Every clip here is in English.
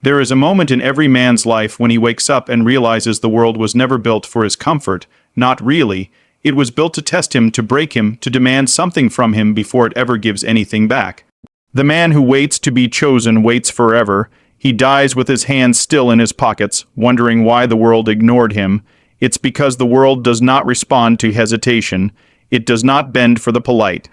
There is a moment in every man's life when he wakes up and realizes the world was never built for his comfort. Not really. It was built to test him, to break him, to demand something from him before it ever gives anything back. The man who waits to be chosen waits forever. He dies with his hands still in his pockets, wondering why the world ignored him. It's because the world does not respond to hesitation. It does not bend for the polite.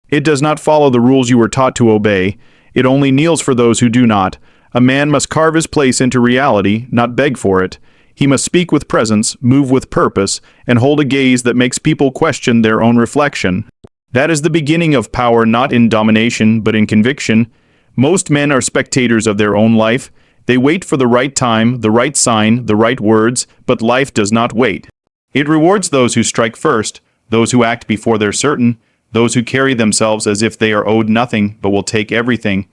It does not follow the rules you were taught to obey. It only kneels for those who do not. A man must carve his place into reality, not beg for it. He must speak with presence, move with purpose, and hold a gaze that makes people question their own reflection. That is the beginning of power, not in domination, but in conviction. Most men are spectators of their own life. They wait for the right time, the right sign, the right words, but life does not wait. It rewards those who strike first, those who act before they're certain, those who carry themselves as if they are owed nothing but will take everything.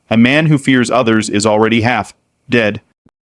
A man who fears others is already half dead.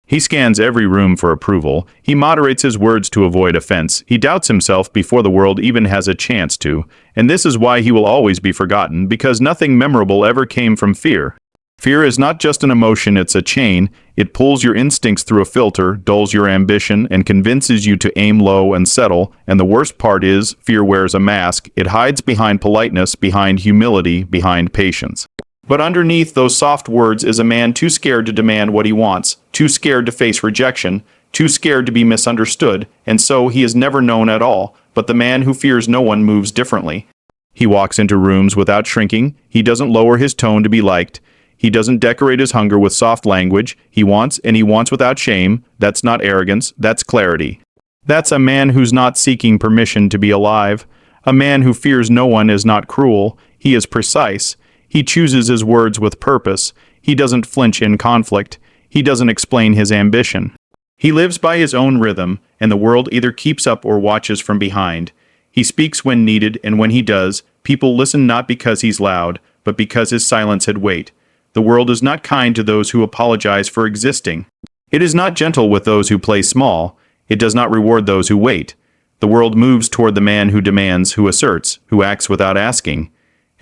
He scans every room for approval. He moderates his words to avoid offense. He doubts himself before the world even has a chance to. And this is why he will always be forgotten, because nothing memorable ever came from fear. Fear is not just an emotion, it's a chain. It pulls your instincts through a filter, dulls your ambition, and convinces you to aim low and settle. And the worst part is, fear wears a mask. It hides behind politeness, behind humility, behind patience. But underneath those soft words is a man too scared to demand what he wants, too scared to face rejection, too scared to be misunderstood, and so he is never known at all. But the man who fears no one moves differently. He walks into rooms without shrinking. He doesn't lower his tone to be liked. He doesn't decorate his hunger with soft language. He wants, and he wants without shame. That's not arrogance, that's clarity. That's a man who's not seeking permission to be alive. A man who fears no one is not cruel. He is precise. He chooses his words with purpose. He doesn't flinch in conflict. He doesn't explain his ambition. He lives by his own rhythm, and the world either keeps up or watches from behind. He speaks when needed, and when he does, people listen not because he's loud, but because his silence had weight. The world is not kind to those who apologize for existing. It is not gentle with those who play small. It does not reward those who wait. The world moves toward the man who demands, who asserts, who acts without asking.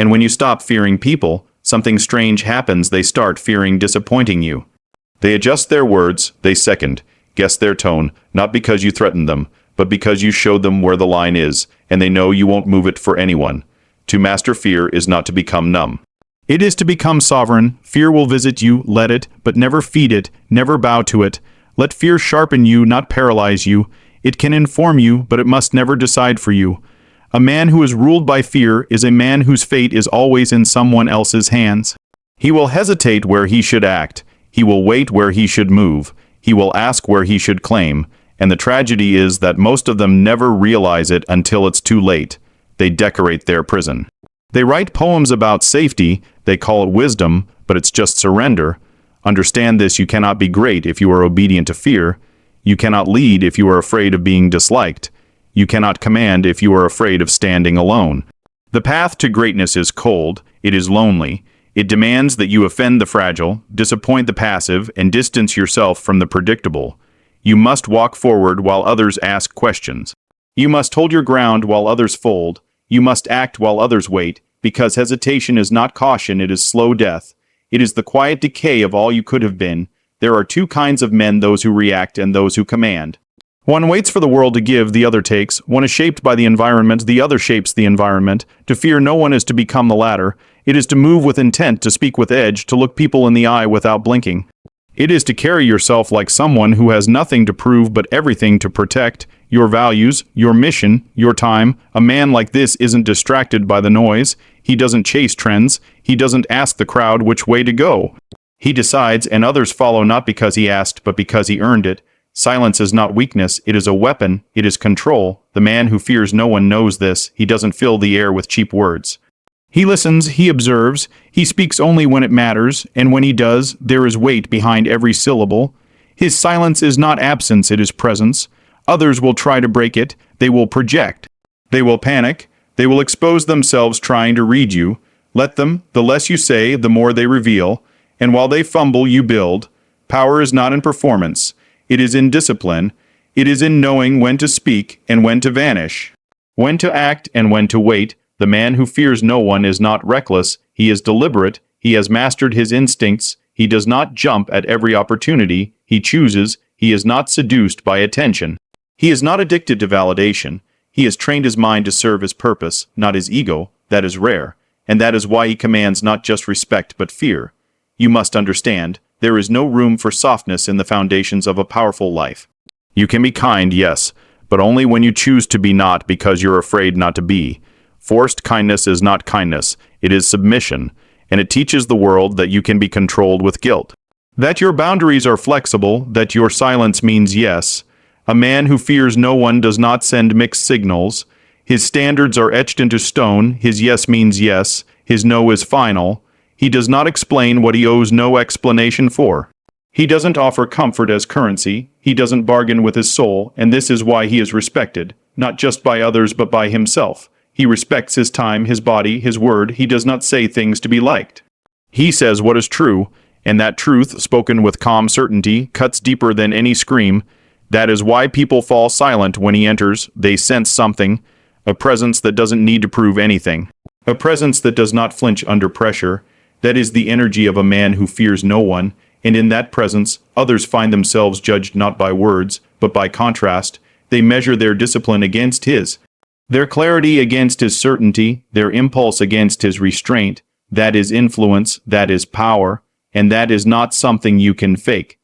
And when you stop fearing people, something strange happens. They start fearing disappointing you. They adjust their words, they second, guess their tone, not because you threatened them, but because you showed them where the line is, and they know you won't move it for anyone. To master fear is not to become numb. It is to become sovereign. Fear will visit you, let it, but never feed it, never bow to it. Let fear sharpen you, not paralyze you. It can inform you, but it must never decide for you. A man who is ruled by fear is a man whose fate is always in someone else's hands. He will hesitate where he should act. He will wait where he should move. He will ask where he should claim. And the tragedy is that most of them never realize it until it's too late. They decorate their prison. They write poems about safety. They call it wisdom, but it's just surrender. Understand this: you cannot be great if you are obedient to fear. You cannot lead if you are afraid of being disliked. You cannot command if you are afraid of standing alone. The path to greatness is cold. It is lonely. It demands that you offend the fragile, disappoint the passive, and distance yourself from the predictable. You must walk forward while others ask questions. You must hold your ground while others fold. You must act while others wait, because hesitation is not caution, it is slow death. It is the quiet decay of all you could have been. There are two kinds of men: those who react and those who command. One waits for the world to give, the other takes. One is shaped by the environment, the other shapes the environment. To fear no one is to become the latter. It is to move with intent, to speak with edge, to look people in the eye without blinking. It is to carry yourself like someone who has nothing to prove but everything to protect. Your values, your mission, your time. A man like this isn't distracted by the noise. He doesn't chase trends. He doesn't ask the crowd which way to go. He decides, and others follow not because he asked, but because he earned it. Silence is not weakness, it is a weapon, it is control. The man who fears no one knows this. He doesn't fill the air with cheap words. He listens, he observes, he speaks only when it matters, and when he does, there is weight behind every syllable. His silence is not absence, it is presence. Others will try to break it, they will project. They will panic, they will expose themselves trying to read you. Let them, the less you say, the more they reveal, and while they fumble, you build. Power is not in performance. It is in discipline. It is in knowing when to speak and when to vanish, when to act and when to wait. The man who fears no one is not reckless. He is deliberate. He has mastered his instincts. He does not jump at every opportunity. He chooses. He is not seduced by attention. He is not addicted to validation. He has trained his mind to serve his purpose, not his ego. That is rare, and that is why he commands not just respect but fear. You must understand, there is no room for softness in the foundations of a powerful life. You can be kind, yes, but only when you choose to be not because you're afraid not to be. Forced kindness is not kindness, it is submission, and it teaches the world that you can be controlled with guilt. That your boundaries are flexible, that your silence means yes. A man who fears no one does not send mixed signals. His standards are etched into stone, his yes means yes, his no is final. He does not explain what he owes no explanation for. He doesn't offer comfort as currency, he doesn't bargain with his soul, and this is why he is respected, not just by others but by himself. He respects his time, his body, his word. He does not say things to be liked. He says what is true, and that truth, spoken with calm certainty, cuts deeper than any scream. That is why people fall silent when he enters. They sense something, a presence that doesn't need to prove anything, a presence that does not flinch under pressure. That is the energy of a man who fears no one, and in that presence, others find themselves judged not by words, but by contrast. They measure their discipline against his, their clarity against his certainty, their impulse against his restraint. That is influence, that is power, and that is not something you can fake.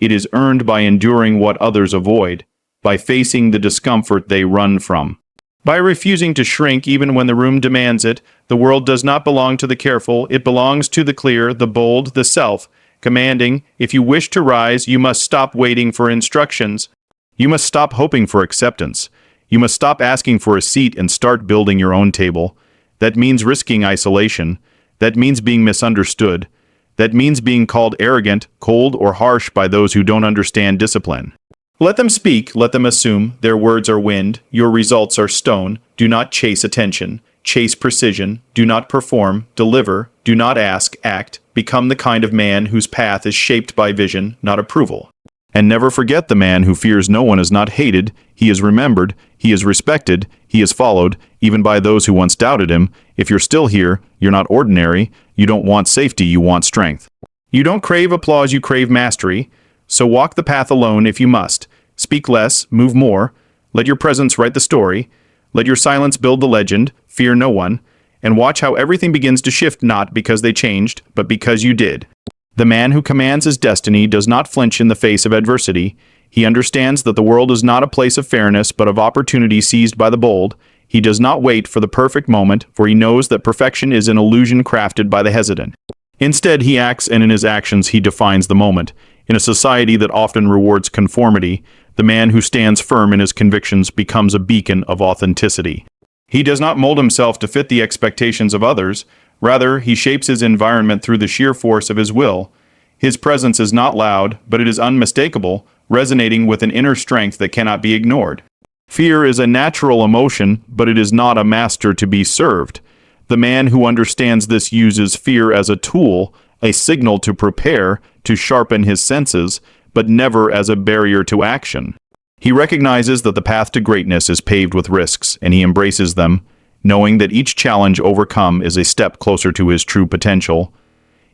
It is earned by enduring what others avoid, by facing the discomfort they run from, by refusing to shrink even when the room demands it. The world does not belong to the careful, it belongs to the clear, the bold, the self-commanding. If you wish to rise, you must stop waiting for instructions. You must stop hoping for acceptance. You must stop asking for a seat and start building your own table. That means risking isolation. That means being misunderstood. That means being called arrogant, cold, or harsh by those who don't understand discipline. Let them speak, let them assume. Their words are wind, your results are stone. Do not chase attention. Chase precision. Do not perform, deliver. Do not ask, act. Become the kind of man whose path is shaped by vision, not approval. And never forget the man who fears no one is not hated, he is remembered, he is respected, he is followed, even by those who once doubted him. If you're still here, you're not ordinary. You don't want safety, you want strength. You don't crave applause, you crave mastery. So walk the path alone if you must. Speak less, move more. Let your presence write the story. Let your silence build the legend. Fear no one. And watch how everything begins to shift, not because they changed, but because you did. The man who commands his destiny does not flinch in the face of adversity. He understands that the world is not a place of fairness, but of opportunity seized by the bold. He does not wait for the perfect moment, for he knows that perfection is an illusion crafted by the hesitant. Instead, he acts, and in his actions he defines the moment. In a society that often rewards conformity, the man who stands firm in his convictions becomes a beacon of authenticity. He does not mold himself to fit the expectations of others. Rather, he shapes his environment through the sheer force of his will. His presence is not loud, but it is unmistakable, resonating with an inner strength that cannot be ignored. Fear is a natural emotion, but it is not a master to be served. The man who understands this uses fear as a tool, a signal to prepare, to sharpen his senses, but never as a barrier to action. He recognizes that the path to greatness is paved with risks, and he embraces them, knowing that each challenge overcome is a step closer to his true potential.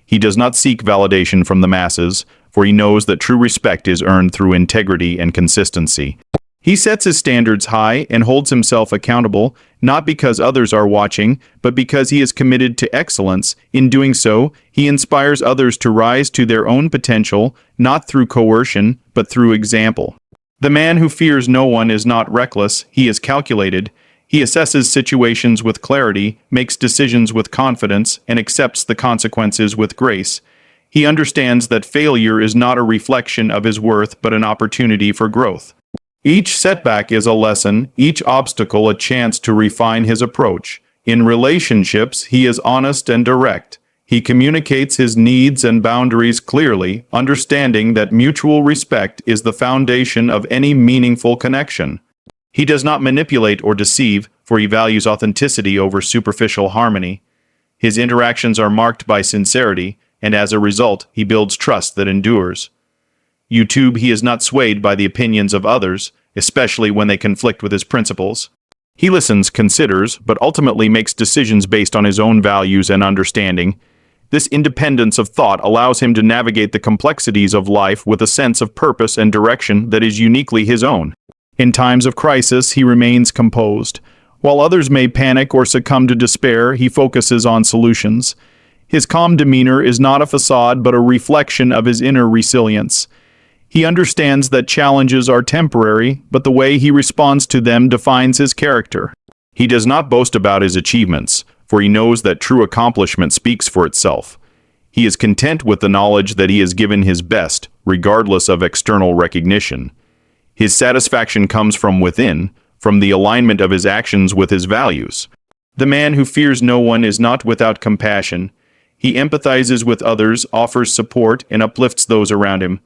He does not seek validation from the masses, for he knows that true respect is earned through integrity and consistency. He sets his standards high and holds himself accountable, not because others are watching, but because he is committed to excellence. In doing so, he inspires others to rise to their own potential, not through coercion, but through example. The man who fears no one is not reckless, he is calculated. He assesses situations with clarity, makes decisions with confidence, and accepts the consequences with grace. He understands that failure is not a reflection of his worth, but an opportunity for growth. Each setback is a lesson, each obstacle a chance to refine his approach. In relationships, he is honest and direct. He communicates his needs and boundaries clearly, understanding that mutual respect is the foundation of any meaningful connection. He does not manipulate or deceive, for he values authenticity over superficial harmony. His interactions are marked by sincerity, and as a result, he builds trust that endures. He is not swayed by the opinions of others, especially when they conflict with his principles. He listens, considers, but ultimately makes decisions based on his own values and understanding. This independence of thought allows him to navigate the complexities of life with a sense of purpose and direction that is uniquely his own. In times of crisis, he remains composed. While others may panic or succumb to despair, he focuses on solutions. His calm demeanor is not a facade but a reflection of his inner resilience. He understands that challenges are temporary, but the way he responds to them defines his character. He does not boast about his achievements, for he knows that true accomplishment speaks for itself. He is content with the knowledge that he has given his best, regardless of external recognition. His satisfaction comes from within, from the alignment of his actions with his values. The man who fears no one is not without compassion. He empathizes with others, offers support, and uplifts those around him.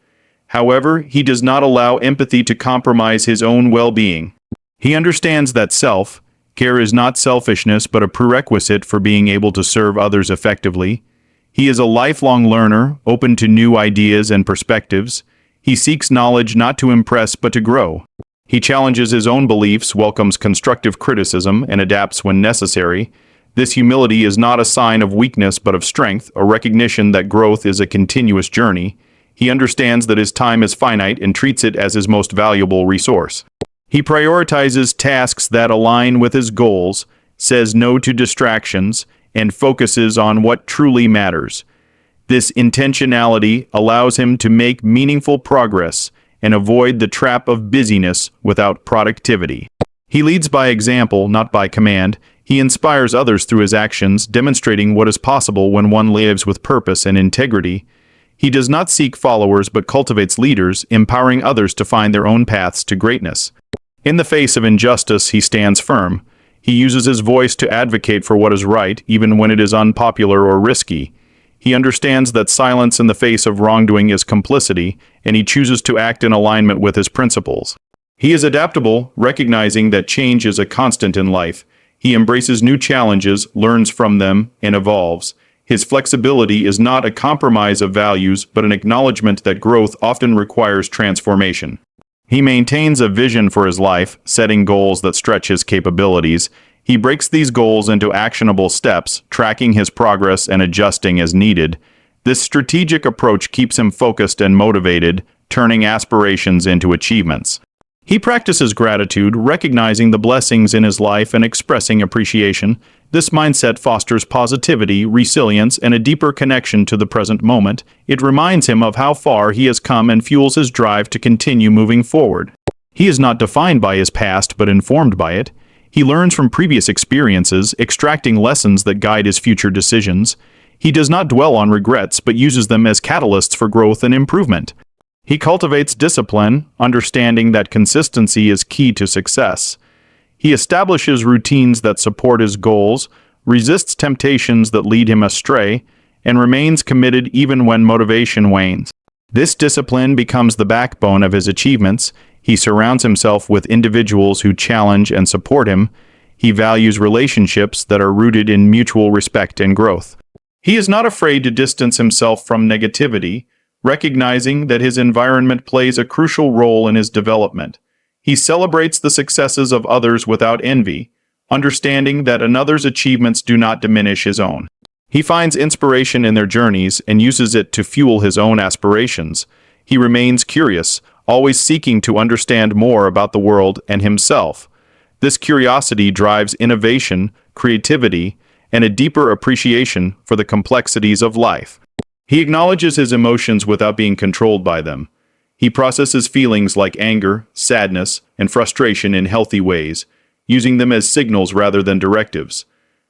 However, he does not allow empathy to compromise his own well-being. He understands that self-care is not selfishness but a prerequisite for being able to serve others effectively. He is a lifelong learner, open to new ideas and perspectives. He seeks knowledge not to impress but to grow. He challenges his own beliefs, welcomes constructive criticism, and adapts when necessary. This humility is not a sign of weakness but of strength, a recognition that growth is a continuous journey. He understands that his time is finite and treats it as his most valuable resource. He prioritizes tasks that align with his goals, says no to distractions, and focuses on what truly matters. This intentionality allows him to make meaningful progress and avoid the trap of busyness without productivity. He leads by example, not by command. He inspires others through his actions, demonstrating what is possible when one lives with purpose and integrity. He does not seek followers but cultivates leaders, empowering others to find their own paths to greatness. In the face of injustice, he stands firm. He uses his voice to advocate for what is right, even when it is unpopular or risky. He understands that silence in the face of wrongdoing is complicity, and he chooses to act in alignment with his principles. He is adaptable, recognizing that change is a constant in life. He embraces new challenges, learns from them, and evolves. His flexibility is not a compromise of values, but an acknowledgement that growth often requires transformation. He maintains a vision for his life, setting goals that stretch his capabilities. He breaks these goals into actionable steps, tracking his progress and adjusting as needed. This strategic approach keeps him focused and motivated, turning aspirations into achievements. He practices gratitude, recognizing the blessings in his life and expressing appreciation. This mindset fosters positivity, resilience, and a deeper connection to the present moment. It reminds him of how far he has come and fuels his drive to continue moving forward. He is not defined by his past, but informed by it. He learns from previous experiences, extracting lessons that guide his future decisions. He does not dwell on regrets, but uses them as catalysts for growth and improvement. He cultivates discipline, understanding that consistency is key to success. He establishes routines that support his goals, resists temptations that lead him astray, and remains committed even when motivation wanes. This discipline becomes the backbone of his achievements. He surrounds himself with individuals who challenge and support him. He values relationships that are rooted in mutual respect and growth. He is not afraid to distance himself from negativity, recognizing that his environment plays a crucial role in his development. He celebrates the successes of others without envy, understanding that another's achievements do not diminish his own. He finds inspiration in their journeys and uses it to fuel his own aspirations. He remains curious, always seeking to understand more about the world and himself. This curiosity drives innovation, creativity, and a deeper appreciation for the complexities of life. He acknowledges his emotions without being controlled by them. He processes feelings like anger, sadness, and frustration in healthy ways, using them as signals rather than directives.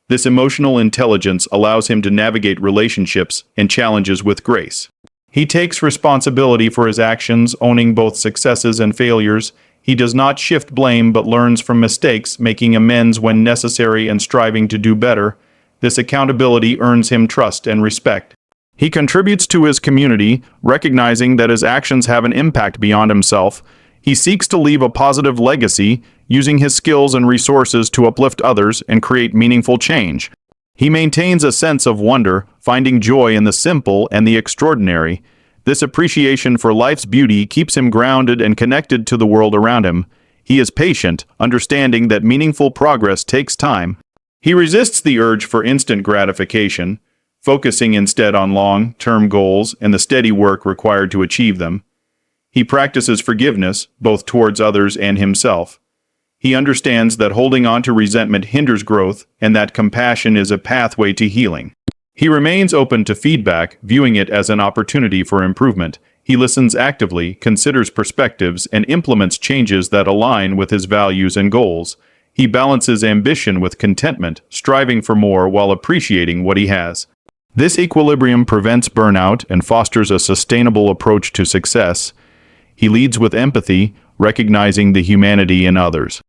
This emotional intelligence allows him to navigate relationships and challenges with grace. He takes responsibility for his actions, owning both successes and failures. He does not shift blame but learns from mistakes, making amends when necessary and striving to do better. This accountability earns him trust and respect. He contributes to his community, recognizing that his actions have an impact beyond himself. He seeks to leave a positive legacy, using his skills and resources to uplift others and create meaningful change. He maintains a sense of wonder, finding joy in the simple and the extraordinary. This appreciation for life's beauty keeps him grounded and connected to the world around him. He is patient, understanding that meaningful progress takes time. He resists the urge for instant gratification, focusing instead on long-term goals and the steady work required to achieve them. He practices forgiveness, both towards others and himself. He understands that holding on to resentment hinders growth and that compassion is a pathway to healing. He remains open to feedback, viewing it as an opportunity for improvement. He listens actively, considers perspectives, and implements changes that align with his values and goals. He balances ambition with contentment, striving for more while appreciating what he has. This equilibrium prevents burnout and fosters a sustainable approach to success. He leads with empathy, recognizing the humanity in others.